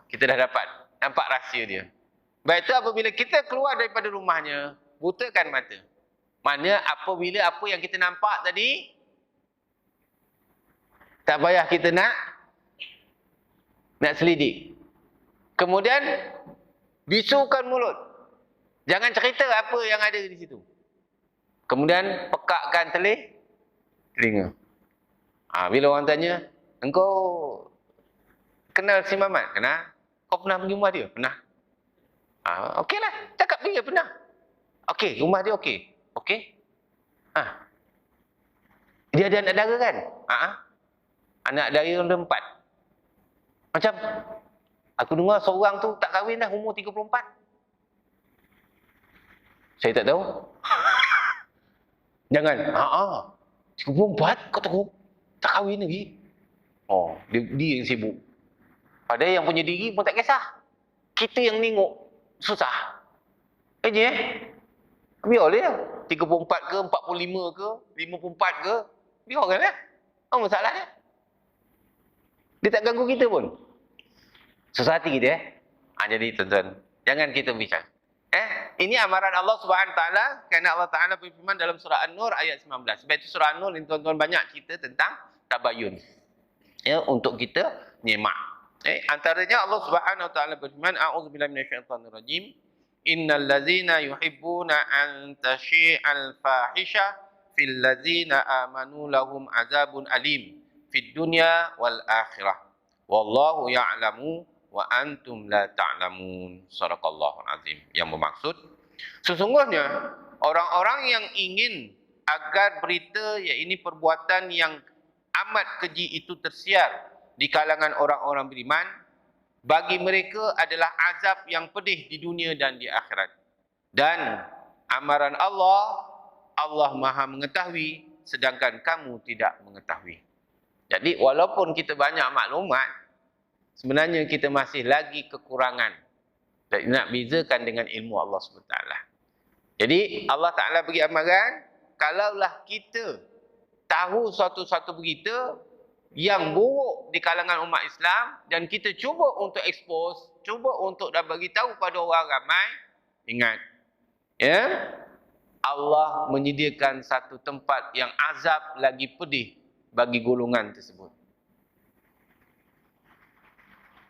Kita dah dapat nampak rahsia dia. Baik itu apabila kita keluar daripada rumahnya, butakan mata. Maknanya apabila apa yang kita nampak tadi, tak payah kita nak selidik. Kemudian, bisukan mulut. Jangan cerita apa yang ada di situ. Kemudian, pekakkan telinga. Bila orang tanya, engkau kenal si Mamat? Kenal. Kau pernah pergi rumah dia? Pernah. Okeylah, cakap dia pernah. Okey, rumah dia okey. Okey. Dia ada anak dara kan? Anak dara yang ada 4. Macam, aku dengar seorang tu tak kahwin dah umur 34. Saya tak tahu. Jangan. 34 kau tahu? Tak kahwin lagi. Dia yang sibuk. Padahal yang punya diri pun tak kisah. Kita yang tengok susah. Biar dia. 34 ke, 45 ke, 54 ke. Biarkan lah. Apa masalah dia? Dia tak ganggu kita pun. Susah hati kita Jadi tuan-tuan, jangan kita bincang. Ini amaran Allah Subhanahu Taala kerana Allah Taala berfirman dalam surah An-Nur ayat 19. Sebab itu surah An-Nur ni tuan-tuan banyak cerita tentang tabayun. Untuk kita nyemak. Antaranya Allah Subhanahu Taala berfirman, a'udzubillahi minasyaitonir rajim. Innal ladzina yuhibbuna an tashi'al fahisha fil ladzina amanu lahum azabun alim fid dunya wal akhirah. Wallahu ya'lamu wa antum la ta'lamun. Shadaqallahul azim. Yang bermaksud, sesungguhnya orang-orang yang ingin agar berita, ini perbuatan yang amat keji itu tersiar di kalangan orang-orang beriman, bagi mereka adalah azab yang pedih di dunia dan di akhirat. Dan amaran Allah, Allah Maha mengetahui sedangkan kamu tidak mengetahui. Jadi walaupun kita banyak maklumat, sebenarnya kita masih lagi kekurangan. Dan nak bezakan dengan ilmu Allah SWT. Jadi Allah Ta'ala bagi amaran, kalaulah kita tahu suatu-suatu berita yang buruk di kalangan umat Islam dan kita cuba untuk expose, cuba untuk dah bagi tahu pada orang ramai, ingat, Allah menyediakan satu tempat yang azab lagi pedih bagi golongan tersebut.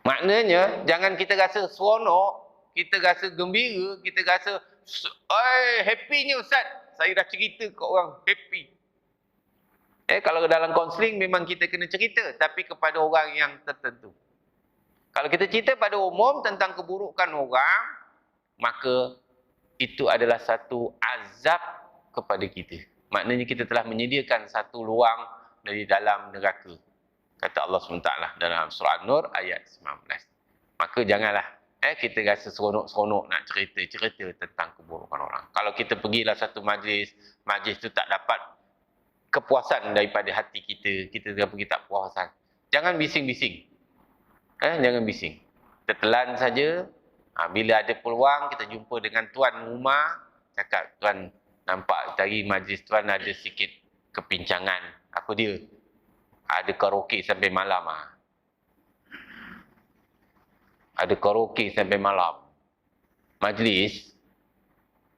Maknanya, jangan kita rasa seronok, kita rasa gembira, kita rasa, happynya Ustaz. Saya dah cerita ke orang, happy. Kalau dalam kaunseling memang kita kena cerita, tapi kepada orang yang tertentu. Kalau kita cerita pada umum tentang keburukan orang, maka itu adalah satu azab kepada kita. Maknanya kita telah menyediakan satu luang dari dalam neraka. Kata Allah SWT dalam surah An-Nur ayat 19. Maka janganlah kita rasa seronok-seronok nak cerita tentang keburukan orang. Kalau kita pergilah satu majlis tu tak dapat kepuasan daripada hati kita dah pergi tak puasan. Jangan bising-bising. Jangan bising. Kita telan saja. Bila ada peluang, kita jumpa dengan tuan rumah, cakap, tuan nampak tadi majlis tuan ada sikit kepincangan. Apa dia? Ada karaoke sampai malam. Ada karaoke sampai malam. Majlis,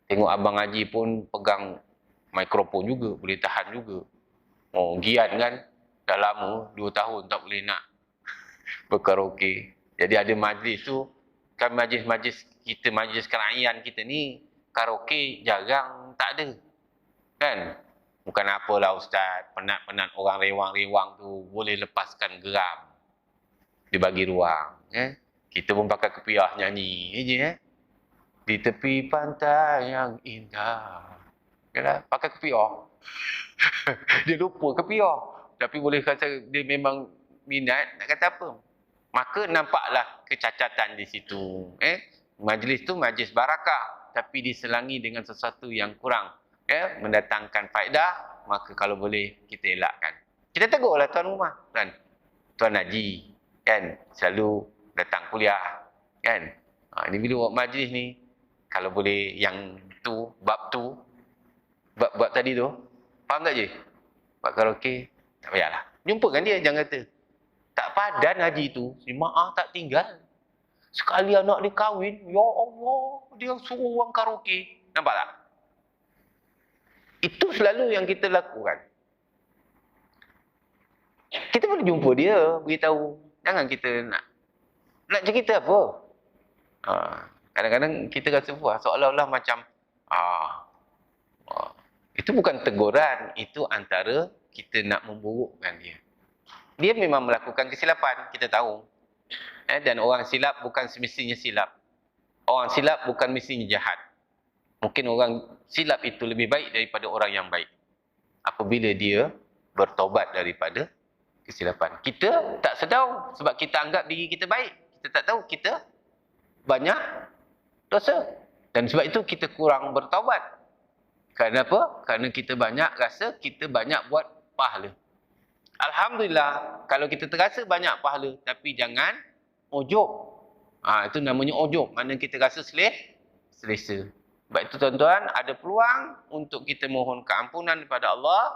tengok Abang Haji pun pegang mikrofon juga, boleh tahan juga. Oh, gian kan? Dah lama, 2 tahun tak boleh nak berkaraoke. Jadi ada majlis tu, kan majlis-majlis kita, majlis kerajaan kita ni, karaoke jarang tak ada. Kan? Bukan apalah Ustaz, penat-penat orang rewang-rewang tu boleh lepaskan geram. Dia bagi ruang. Kita pun pakai kepiah nyanyi je. Di tepi pantai yang indah. Yalah, pakai kepiah. Dia lupa kepiah. Tapi boleh kata dia memang minat, nak kata apa. Maka nampaklah kecacatan di situ. Majlis tu majlis barakah. Tapi diselangi dengan sesuatu yang kurang. Mendatangkan faedah, maka kalau boleh kita elakkan. Kita tegurlah tuan rumah, Tuan Haji, kan, selalu datang kuliah, kan. Ini bila buat majlis ni, kalau boleh yang tu, bab tadi tu, faham tak je? Bab karaoke, tak payahlah. Jumpakan dia, jangan kata, tak padan Haji tu, jemaah tak tinggal. Sekali anak dia kahwin, ya Allah, dia suruh orang karaoke. Nampak tak? Itu selalu yang kita lakukan. Kita boleh jumpa dia, beritahu. Jangan kita nak cerita apa. Kadang-kadang kita rasa puas, seolah-olah macam, itu bukan teguran, itu antara kita nak memburukkan dia. Dia memang melakukan kesilapan, kita tahu. Dan orang silap bukan semestinya silap. Orang silap bukan mestinya jahat. Mungkin orang silap itu lebih baik daripada orang yang baik. Apabila dia bertobat daripada kesilapan. Kita tak sedar sebab kita anggap diri kita baik. Kita tak tahu kita banyak dosa. Dan sebab itu kita kurang bertaubat. Kenapa? Kerana kita banyak rasa kita banyak buat pahala. Alhamdulillah, kalau kita terasa banyak pahala, tapi jangan ujub. Itu namanya ujub. Mana kita rasa selesa. Sebab itu tuan-tuan, ada peluang untuk kita mohon keampunan kepada Allah,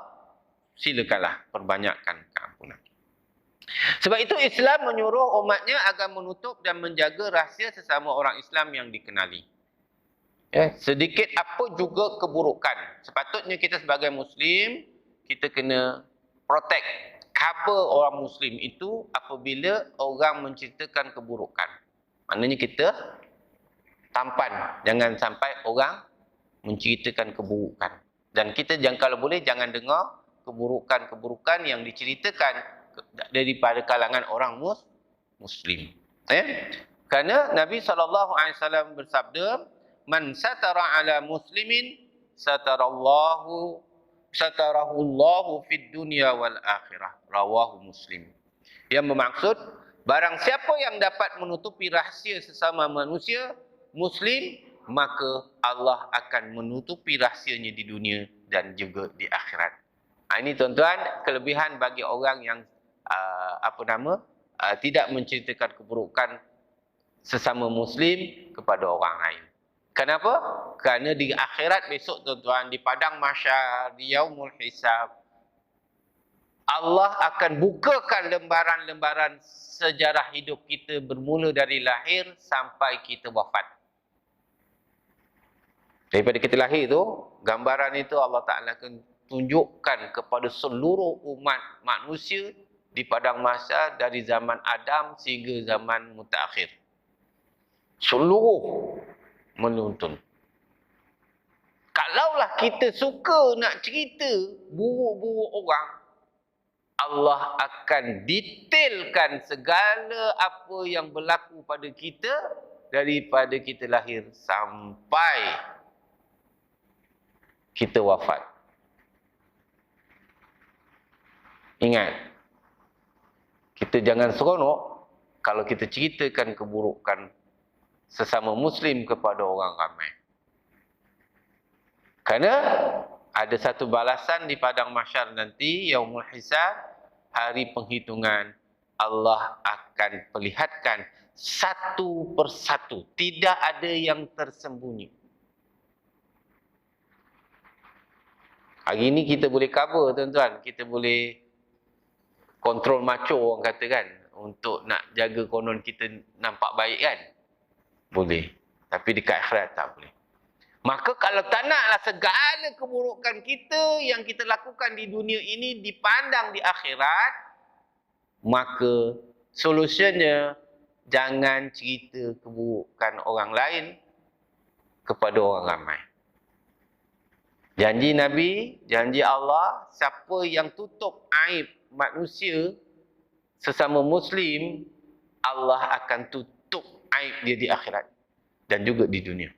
silakanlah perbanyakkan keampunan. Sebab itu Islam menyuruh umatnya agar menutup dan menjaga rahsia sesama orang Islam yang dikenali. Sedikit apa juga keburukan. Sepatutnya kita sebagai Muslim, kita kena protect, cover orang Muslim itu apabila orang menceritakan keburukan. Maknanya kita tampan. Jangan sampai orang menceritakan keburukan. Dan kita kalau boleh jangan dengar keburukan-keburukan yang diceritakan daripada kalangan orang Muslim. Kerana Nabi SAW bersabda, "Man satara ala muslimin satarahu Allahu fid dunya wal akhirah." Rawahu Muslim. Yang bermaksud, barang siapa yang dapat menutupi rahsia sesama manusia Muslim, maka Allah akan menutupi rahsianya di dunia dan juga di akhirat. Ini tuan-tuan, kelebihan bagi orang yang tidak menceritakan keburukan sesama Muslim kepada orang lain. Kenapa? Kerana di akhirat besok tuan-tuan, di padang mahsyar, di yaumul hisab, Allah akan bukakan lembaran-lembaran sejarah hidup kita bermula dari lahir sampai kita wafat. Daripada kita lahir tu, gambaran itu Allah Ta'ala akan tunjukkan kepada seluruh umat manusia di padang mahsyar dari zaman Adam sehingga zaman mutakhir. Seluruh menuntun. Kalaulah kita suka nak cerita buruk-buruk orang, Allah akan detailkan segala apa yang berlaku pada kita daripada kita lahir sampai kita wafat. Ingat, kita jangan seronok kalau kita ceritakan keburukan sesama Muslim kepada orang ramai. Kerana ada satu balasan di padang mahsyar nanti, Yaumul Hisab, hari penghitungan, Allah akan perlihatkan satu persatu. Tidak ada yang tersembunyi. Hari ini kita boleh cover, tuan-tuan. Kita boleh kontrol macho, orang kata kan. Untuk nak jaga konon kita nampak baik kan. Boleh. Tapi dekat akhirat tak boleh. Maka kalau tak naklah segala keburukan kita yang kita lakukan di dunia ini dipandang di akhirat, maka solusinya jangan cerita keburukan orang lain kepada orang ramai. Janji Nabi, janji Allah, siapa yang tutup aib manusia sesama Muslim, Allah akan tutup aib dia di akhirat dan juga di dunia.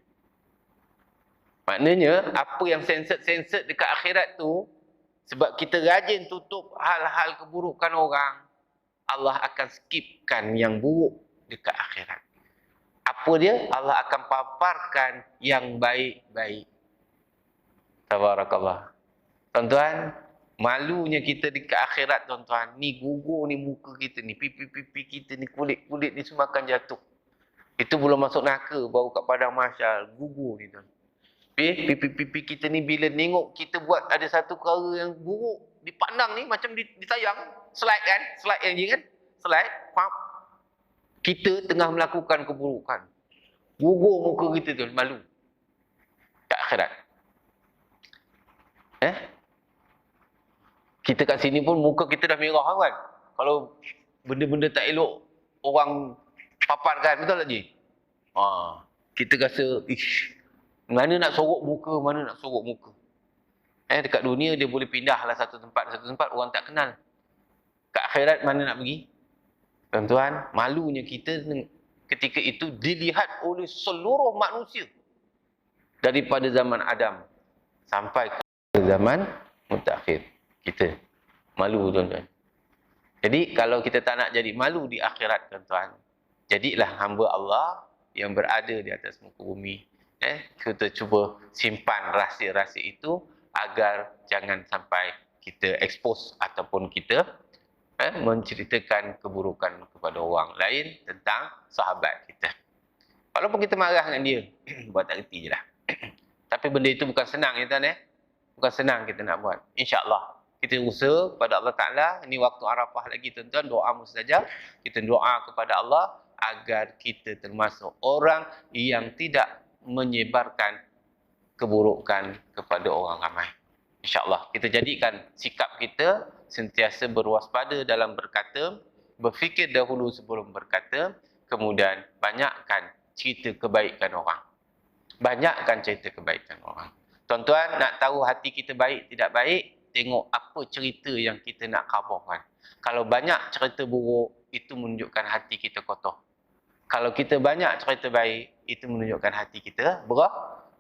Maknanya, apa yang sensat-sensat dekat akhirat tu, sebab kita rajin tutup hal-hal keburukan orang, Allah akan skipkan yang buruk dekat akhirat. Apa dia? Allah akan paparkan yang baik-baik. Tabarakallah. Tuan-tuan, malunya kita dekat akhirat, tuan-tuan. Ni gugur ni muka kita ni, pipi-pipi kita ni, kulit-kulit ni semua akan jatuh. Itu belum masuk neraka, baru kat padang mahsyar, gugur ni, tuan. Pipi-pipi kita ni bila tengok kita buat ada satu perkara yang buruk, dipandang ni macam ditayang, slide kan? Slide yang je kan? Slide, pap. Kita tengah melakukan keburukan. Gugur muka kita tu, malu. Kat akhirat. Kita kat sini pun muka kita dah merah kan? Kalau benda-benda tak elok orang paparkan, betul tak Ji? Kita rasa, ish, mana nak sorok muka, mana nak sorok muka. Dekat dunia dia boleh pindah lah satu tempat orang tak kenal. Kat akhirat mana nak pergi? Tuan-tuan, malunya kita ketika itu dilihat oleh seluruh manusia. Daripada zaman Adam sampai ke zaman mutakhir. Kita malu, tuan-tuan. Jadi kalau kita tak nak jadi malu di akhirat, tuan-tuan, jadilah hamba Allah yang berada di atas muka bumi. Kita cuba simpan rahsia-rahsia itu agar jangan sampai kita expose ataupun kita menceritakan keburukan kepada orang lain tentang sahabat kita. Walaupun kita marah dengan dia, buat tak reti je lah. Tapi benda itu bukan senang, ya tuan. Bukan senang kita nak buat. InsyaAllah kita usaha kepada Allah Ta'ala. Ini waktu Arafah lagi, tuan-tuan. Doa mustajab. Kita doa kepada Allah agar kita termasuk orang yang tidak menyebarkan keburukan kepada orang ramai. InsyaAllah kita jadikan sikap kita sentiasa berwaspada dalam berkata, berfikir dahulu sebelum berkata, kemudian banyakkan cerita kebaikan orang. Banyakkan cerita kebaikan orang. Tuan-tuan, nak tahu hati kita baik tidak baik, tengok apa cerita yang kita nak khabarkan. Kalau banyak cerita buruk, itu menunjukkan hati kita kotor. Kalau kita banyak cerita baik, itu menunjukkan hati kita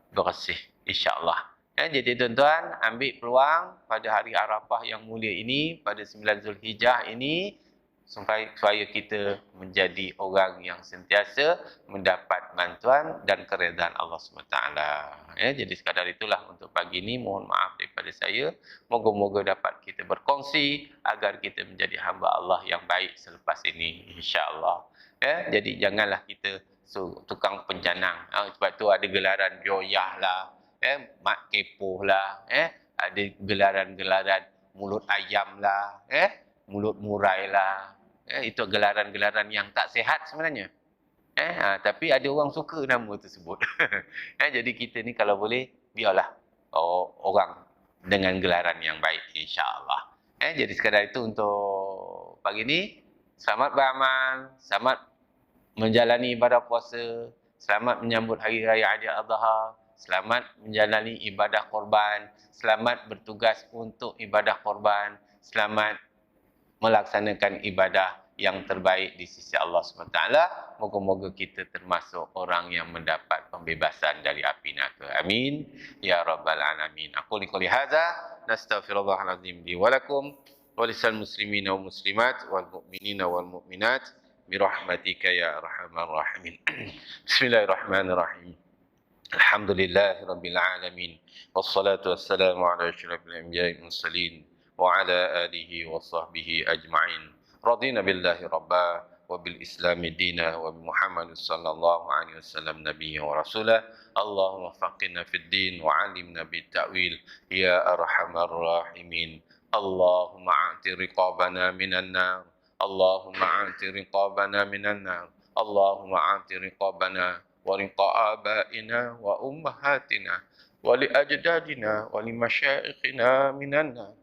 bersih. InsyaAllah. Jadi tuan-tuan, ambil peluang pada hari Arafah yang mulia ini, pada 9 Zulhijjah ini, supaya kita menjadi orang yang sentiasa mendapat bantuan dan keredaan Allah SWT. Jadi sekadar itulah untuk pagi ini. Mohon maaf daripada saya. Moga-moga dapat kita berkongsi agar kita menjadi hamba Allah yang baik selepas ini, insyaAllah. Jadi janganlah kita tukang penjanang. Sebab tu ada gelaran joyah lah, mak kepoh lah, ada gelaran-gelaran mulut ayam lah, mulut murai lah. Itu gelaran-gelaran yang tak sihat sebenarnya. Tapi ada orang suka nama tersebut. Jadi kita ni kalau boleh, biarlah orang dengan gelaran yang baik, insyaAllah. Jadi sekadar itu untuk pagi ni. Selamat beramal, selamat menjalani ibadah puasa, selamat menyambut Hari Raya Ailadha, selamat menjalani ibadah korban, selamat bertugas untuk ibadah korban, selamat melaksanakan ibadah yang terbaik di sisi Allah SWT. Moga-moga kita termasuk orang yang mendapat pembebasan dari api neraka. Amin. Ya Rabbal Alamin. Aku liqali hadza. Nastaghfirullahaladzim li walakum. Walisal muslimina wa muslimat. Wal mu'minina wal mu'minat. Birahmatika ya arhamar rahimin. Bismillahirrahmanirrahim. Alhamdulillahi Rabbil Alamin. Wassalatu wassalamu ala asyrafil anbiya'i wal mursalin. وعلى آله وصحبه أجمعين رضينا بالله ربا وبالإسلام دينا وبمحمد صلى الله عليه وسلم نبيا ورسولا اللهم فقنا في الدين وعلمنا بالتأويل يا أرحم الراحمين اللهم أعت رقابنا من النار اللهم أعت رقابنا من النار اللهم أعت رقابنا ورقاب آبائنا وأمهاتنا ولأجدادنا ولمشايخنا من النار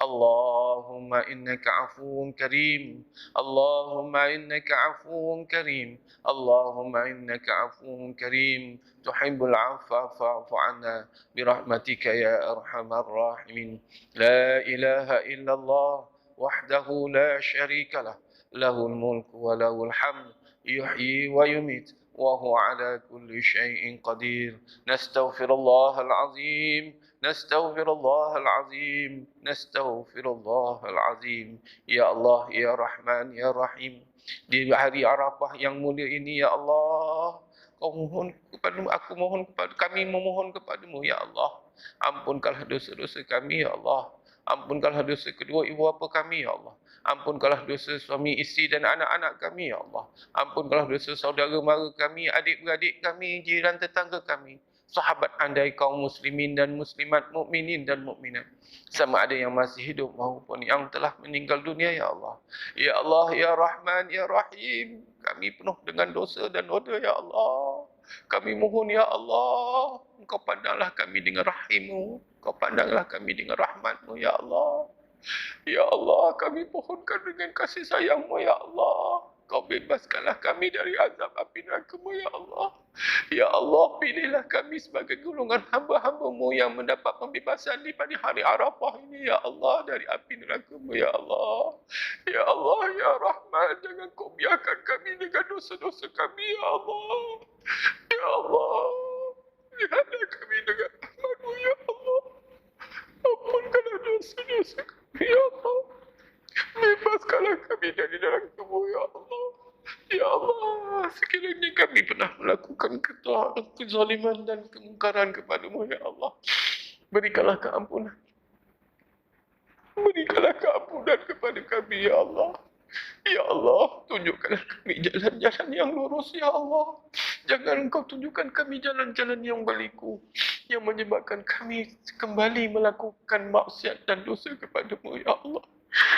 اللهم إنك عفو كريم اللهم إنك عفو كريم اللهم إنك عفو كريم تحب العفو فاعف عنا برحمتك يا أرحم الراحمين لا إله إلا الله وحده لا شريك له له الملك وله الحمد يحيي ويميت وهو على كل شيء قدير نستغفر الله العظيم نستغفر الله العظيم نستغفر الله العظيم يا الله يا رحمن يا رحيم di hari Arafah yang mulia ini ya Allah kau mohon kepadamu aku mohon kepada kami memohon kepadamu ya Allah ampunkanlah dosa-dosa kami ya Allah ampunkanlah dosa kedua ibu bapa kami ya Allah ampunkanlah dosa suami isteri dan anak-anak kami ya Allah ampunkanlah dosa saudara mara kami adik-beradik kami jiran tetangga kami sahabat andai kaum muslimin dan muslimat, mukminin dan mukminat sama ada yang masih hidup maupun yang telah meninggal dunia ya Allah ya Allah ya Rahman ya Rahim kami penuh dengan dosa dan noda ya Allah kami mohon ya Allah Engkau pandanglah kami dengan rahim-Mu Engkau pandanglah kami dengan rahmat-Mu ya Allah ya Allah kami mohonkan dengan kasih sayang-Mu ya Allah Kau bebaskanlah kami dari azab api neraka-Mu ya Allah. Ya Allah, pilihlah kami sebagai golongan hamba-hamba-Mu yang mendapat pembebasan di pada hari Arafah ini ya Allah dari api neraka-Mu ya Allah. Ya Allah, ya Rahman, jangan Kau biarkan kami dengan dosa-dosa kami ya Allah. Ya Allah, lihatlah kami dengan rahmat-Mu ya Allah. Ampunkanlah dosa-dosa kami ya Allah. Bebaskanlah kami dari neraka-Mu ya Allah. Ya Allah, sekiranya kami pernah melakukan kezaliman dan kemungkaran kepada-Mu ya Allah, berikanlah keampunan. Berikanlah keampunan kepada kami ya Allah. Ya Allah, tunjukkanlah kami jalan-jalan yang lurus ya Allah. Jangan Engkau tunjukkan kami jalan-jalan yang berliku, yang menyebabkan kami kembali melakukan maksiat dan dosa kepada-Mu ya Allah.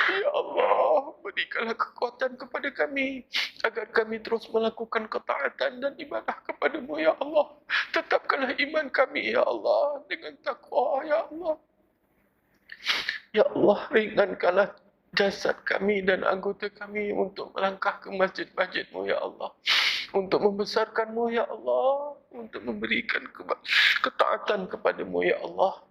Ya Allah, berikanlah kekuatan kepada kami agar kami terus melakukan ketaatan dan ibadah kepada-Mu ya Allah. Tetapkanlah iman kami ya Allah dengan takwa ya Allah. Ya Allah, ringankanlah jasad kami dan anggota kami untuk melangkah ke masjid-masjid-Mu ya Allah. Untuk membesarkan-Mu ya Allah, untuk memberikan ketaatan kepada-Mu ya Allah.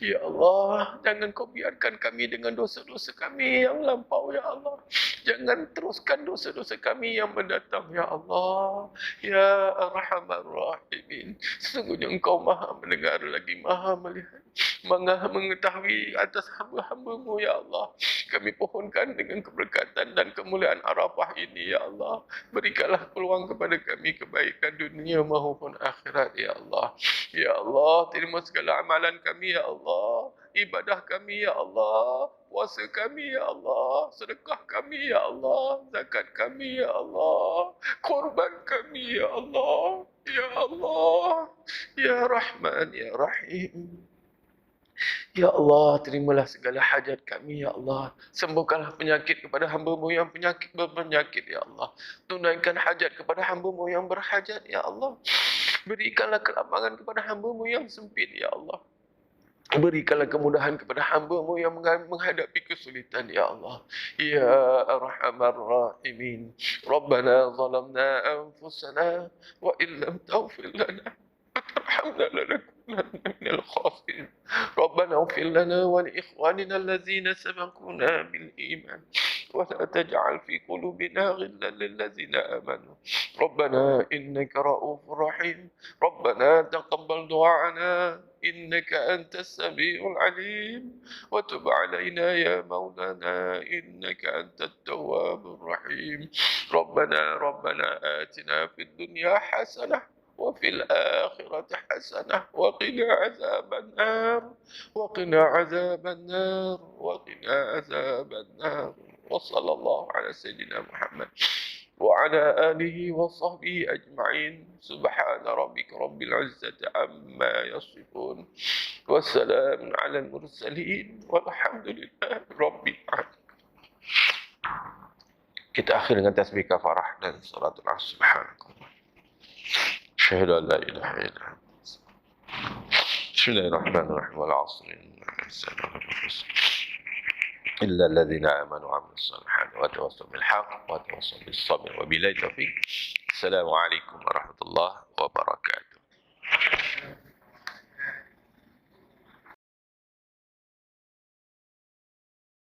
Ya Allah, jangan Kau biarkan kami dengan dosa-dosa kami yang lampau ya Allah. Jangan teruskan dosa-dosa kami yang mendatang ya Allah. Ya Arhamar Rahimin, sesungguhnya Engkau Maha mendengar lagi Maha melihat, Maha mengetahui atas hamba-hamba-Mu ya Allah. Kami pohonkan dengan keberkatan dan kemuliaan Arafah ini ya Allah. Berikanlah peluang kepada kami kebaikan dunia maupun akhirat ya Allah. Ya Allah, terima segala amalan kami ya Allah. Ibadah kami ya Allah. Puasa kami ya Allah. Sedekah kami ya Allah. Zakat kami ya Allah. Korban kami ya Allah. Ya Allah. Ya Rahman ya Rahim. Ya Allah, terimalah segala hajat kami, Ya Allah. Sembuhkanlah penyakit kepada hamba-Mu yang berpenyakit, Ya Allah. Tunaikan hajat kepada hamba-Mu yang berhajat, Ya Allah. Berikanlah kelapangan kepada hamba-Mu yang sempit, Ya Allah. Berikanlah kemudahan kepada hamba-Mu yang menghadapi kesulitan, Ya Allah. Ya Arhamar Rahimin. Rabbana zalamna anfusana wa illam taghfir lana wa tarhamna lanakunanna minal khasirin. Rabbana ighfir lana wa li ikhwanina allazina sabaquna bil iman wa la taj'al fi qulubina ghillan lil ladzina amanu. Rabbana innaka ra'ufur rahim. Rabbana taqabbal du'ana إنك أنت السميع العليم وتب علينا يا مولانا إنك أنت التواب الرحيم ربنا آتنا في الدنيا حسنة وفي الآخرة حسنة وقنا عذاب النار وقنا عذاب النار وقنا عذاب النار وصلى الله على سيدنا محمد وعلى آله وصحبه أجمعين سبحان ربك رب العزة عما يصفون والسلام على المرسلين والحمد لله رب العالمين. Kita akhir dengan tasbih kafarah dan salatul asr. Subhanakallah. Asyhadu an la ilaha illa anta. Bismillahirrahmanirrahim. Wal 'asr. إلا الذين آمنوا وعملوا الصالحات وتواصوا بالحق وتواصوا بالصبر وبالله التوفيق. السلام عليكم ورحمة الله